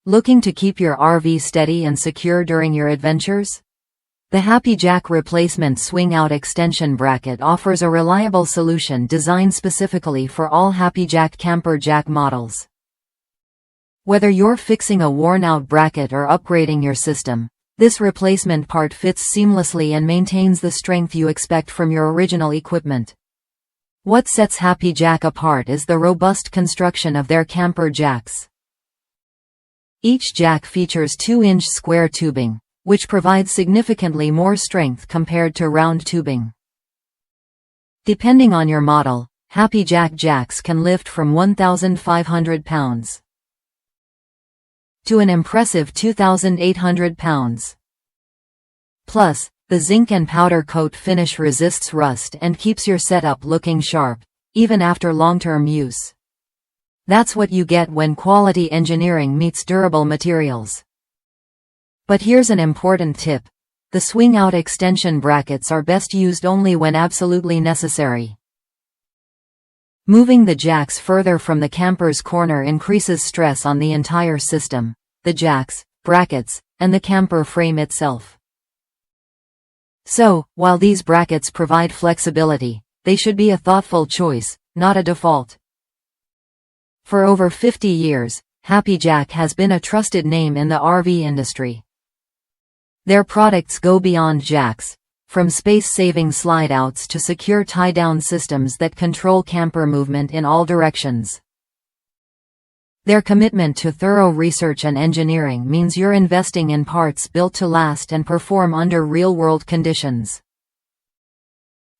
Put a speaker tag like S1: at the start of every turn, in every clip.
S1: Looking to keep your RV steady and secure during your adventures? The HappiJac replacement swing-out extension bracket offers a reliable solution designed specifically for all HappiJac camper jack models. Whether you're fixing a worn-out bracket or upgrading your system, this replacement part fits seamlessly and maintains the strength you expect from your original equipment. What sets HappiJac apart is the robust construction of their camper jacks. Each jack features 2-inch square tubing, which provides significantly more strength compared to round tubing. Depending on your model, HappiJac jacks can lift from 1,500 pounds to an impressive 2,800 pounds. Plus, the zinc and powder coat finish resists rust and keeps your setup looking sharp, even after long-term use. That's what you get when quality engineering meets durable materials. But here's an important tip. The swing-out extension brackets are best used only when absolutely necessary. Moving the jacks further from the camper's corner increases stress on the entire system, the jacks, brackets, and the camper frame itself. So, while these brackets provide flexibility, they should be a thoughtful choice, not a default. For over 50 years, HappiJac has been a trusted name in the RV industry. Their products go beyond jacks, from space-saving slide-outs to secure tie-down systems that control camper movement in all directions. Their commitment to thorough research and engineering means you're investing in parts built to last and perform under real-world conditions.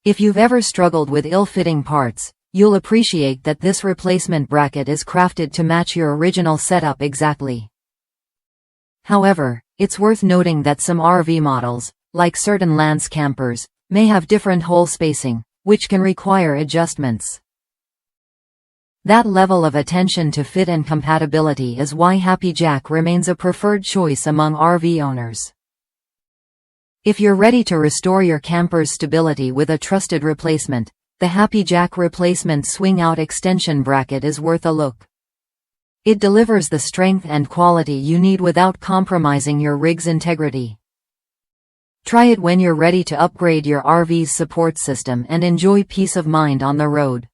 S1: If you've ever struggled with ill-fitting parts, you'll appreciate that this replacement bracket is crafted to match your original setup exactly. However, it's worth noting that some RV models, like certain Lance campers, may have different hole spacing, which can require adjustments. That level of attention to fit and compatibility is why HappiJac remains a preferred choice among RV owners. If you're ready to restore your camper's stability with a trusted replacement, the HappiJac replacement swing-out extension bracket is worth a look. It delivers the strength and quality you need without compromising your rig's integrity. Try it when you're ready to upgrade your RV's support system and enjoy peace of mind on the road.